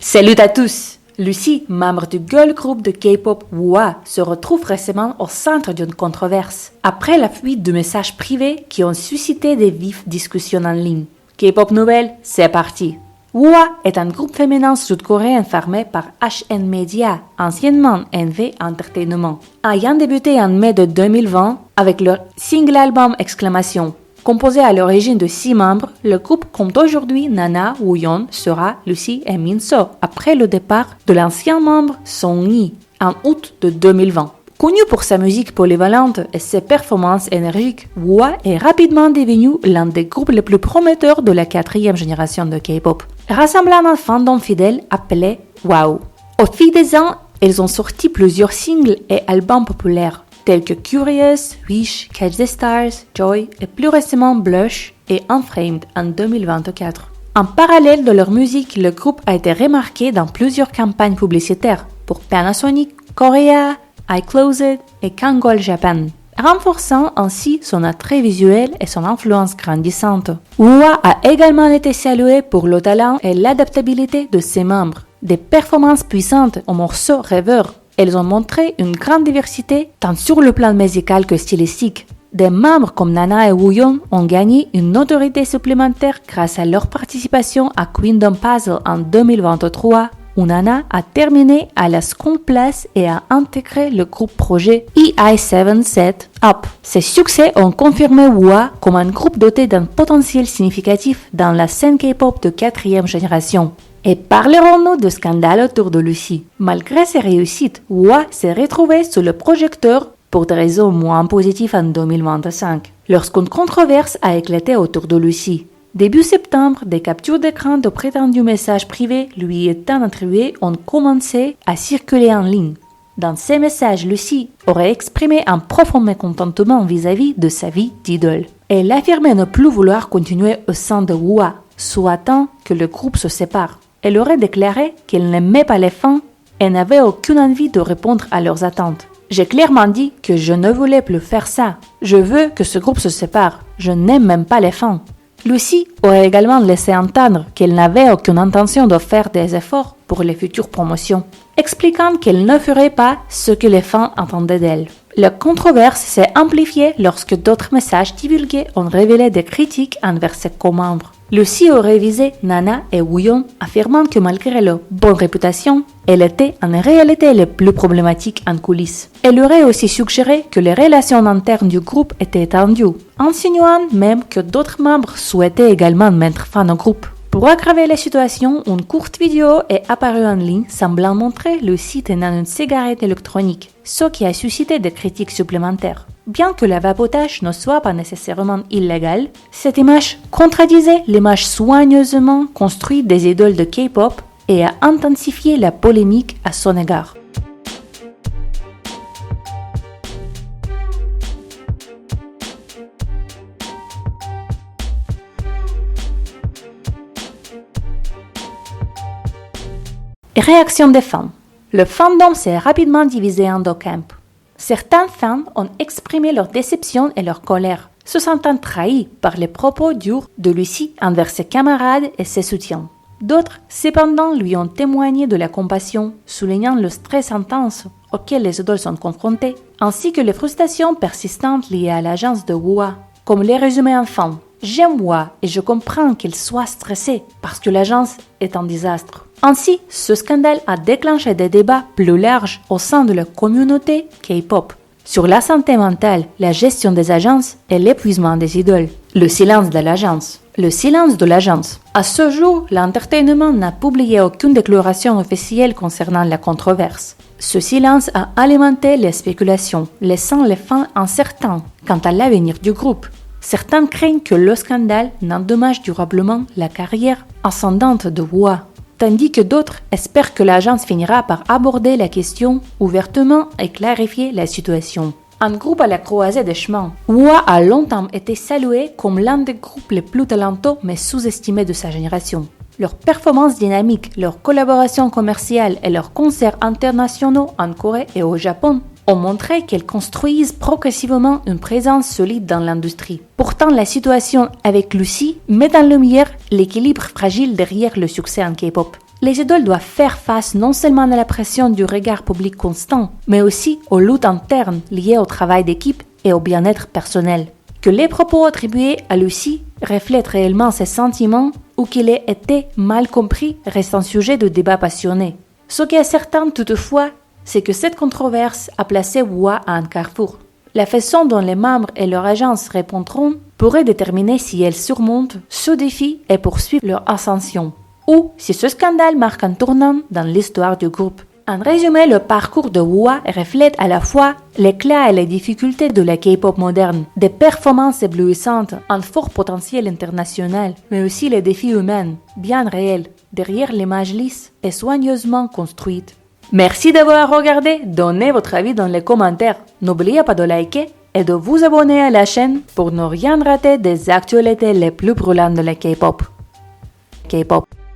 Salut à tous! Lucy, membre du girl group de K-pop WOA, se retrouve récemment au centre d'une controverse, après la fuite de messages privés qui ont suscité des vives discussions en ligne. K-pop Nouvelle, c'est parti! WOA est un groupe féminin sud-coréen formé par HN Media, anciennement NV Entertainment, ayant débuté en mai de 2020 avec leur single album Exclamation. Composé à l'origine de 6 membres, le groupe compte aujourd'hui Nana, Wooyeon, Sora, Lucy et Minso, après le départ de l'ancien membre Song-hee en août de 2020. Connu pour sa musique polyvalente et ses performances énergiques, WOA est rapidement devenu l'un des groupes les plus prometteurs de la 4e génération de K-pop, rassemblant un fandom fidèle appelé WOW. Au fil des ans, ils ont sorti plusieurs singles et albums populaires, tels que Curious, Wish, Catch the Stars, Joy et plus récemment Blush et Unframed en 2024. En parallèle de leur musique, le groupe a été remarqué dans plusieurs campagnes publicitaires pour Panasonic, Korea, iCloset et Kangol Japan, renforçant ainsi son attrait visuel et son influence grandissante. WOA a également été salué pour le talent et l'adaptabilité de ses membres, des performances puissantes aux morceaux rêveurs. Elles ont montré une grande diversité tant sur le plan musical que stylistique. Des membres comme Nana et Wooyeon ont gagné une notoriété supplémentaire grâce à leur participation à Queendom Puzzle en 2023, où Nana a terminé à la seconde place et a intégré le groupe projet EI7 Up. Ces succès ont confirmé WOA comme un groupe doté d'un potentiel significatif dans la scène K-pop de 4e génération. Et parlerons-nous de scandale autour de Lucy. Malgré ses réussites, WOA s'est retrouvé sous le projecteur pour des raisons moins positives en 2025, lorsqu'une controverse a éclaté autour de Lucy. Début septembre, des captures d'écran de prétendus messages privés lui étant attribués ont commencé à circuler en ligne. Dans ces messages, Lucy aurait exprimé un profond mécontentement vis-à-vis de sa vie d'idole. Elle affirmait ne plus vouloir continuer au sein de WOA, souhaitant que le groupe se sépare. Elle aurait déclaré qu'elle n'aimait pas les fans et n'avait aucune envie de répondre à leurs attentes. J'ai clairement dit que je ne voulais plus faire ça. Je veux que ce groupe se sépare. Je n'aime même pas les fans. Lucy aurait également laissé entendre qu'elle n'avait aucune intention de faire des efforts pour les futures promotions, expliquant qu'elle ne ferait pas ce que les fans attendaient d'elle. La controverse s'est amplifiée lorsque d'autres messages divulgués ont révélé des critiques envers ses co-membres. Lucy aurait visé Nana et Wooyeon, affirmant que malgré leur bonne réputation, elle était en réalité les plus problématiques en coulisses. Elle aurait aussi suggéré que les relations internes du groupe étaient tendues, insinuant même que d'autres membres souhaitaient également mettre fin au groupe. Pour aggraver la situation, une courte vidéo est apparue en ligne semblant montrer Lucy tenant une cigarette électronique, ce qui a suscité des critiques supplémentaires. Bien que le vapotage ne soit pas nécessairement illégal, cette image contradisait l'image soigneusement construite des idoles de K-pop et a intensifié la polémique à son égard. Réaction des fans. Le fandom s'est rapidement divisé en deux camps. Certains fans ont exprimé leur déception et leur colère, se sentant trahis par les propos durs de Lucy envers ses camarades et ses soutiens. D'autres, cependant, lui ont témoigné de la compassion, soulignant le stress intense auquel les idoles sont confrontées, ainsi que les frustrations persistantes liées à l'agence de WOA, comme les résumés enfants. J'aime WOA et je comprends qu'elle soit stressée parce que l'agence est un désastre. Ainsi, ce scandale a déclenché des débats plus larges au sein de la communauté K-pop sur la santé mentale, la gestion des agences et l'épuisement des idoles. Le silence de l'agence. Le silence de l'agence. À ce jour, l'entertainment n'a publié aucune déclaration officielle concernant la controverse. Ce silence a alimenté les spéculations, laissant les fans incertains quant à l'avenir du groupe. Certains craignent que le scandale n'endommage durablement la carrière ascendante de WOA, tandis que d'autres espèrent que l'agence finira par aborder la question ouvertement et clarifier la situation. Un groupe à la croisée des chemins, WOA a longtemps été salué comme l'un des groupes les plus talentueux mais sous-estimés de sa génération. Leurs performances dynamiques, leurs collaborations commerciales et leurs concerts internationaux en Corée et au Japon ont montré qu'elles construisent progressivement une présence solide dans l'industrie. Pourtant, la situation avec Lucy met en lumière l'équilibre fragile derrière le succès en K-pop. Les idoles doivent faire face non seulement à la pression du regard public constant, mais aussi aux luttes internes liées au travail d'équipe et au bien-être personnel. Que les propos attribués à Lucy reflètent réellement ses sentiments ou qu'il ait été mal compris reste un sujet de débat passionné. Ce qui est certain toutefois, c'est que cette controverse a placé WOA à un carrefour. La façon dont les membres et leurs agences répondront pourrait déterminer si elles surmontent ce défi et poursuivent leur ascension, ou si ce scandale marque un tournant dans l'histoire du groupe. En résumé, le parcours de WOA reflète à la fois l'éclat et les difficultés de la K-pop moderne, des performances éblouissantes, un fort potentiel international, mais aussi les défis humains, bien réels, derrière l'image lisse et soigneusement construite. Merci d'avoir regardé, donnez votre avis dans les commentaires. N'oubliez pas de liker et de vous abonner à la chaîne pour ne rien rater des actualités les plus brûlantes de la K-pop.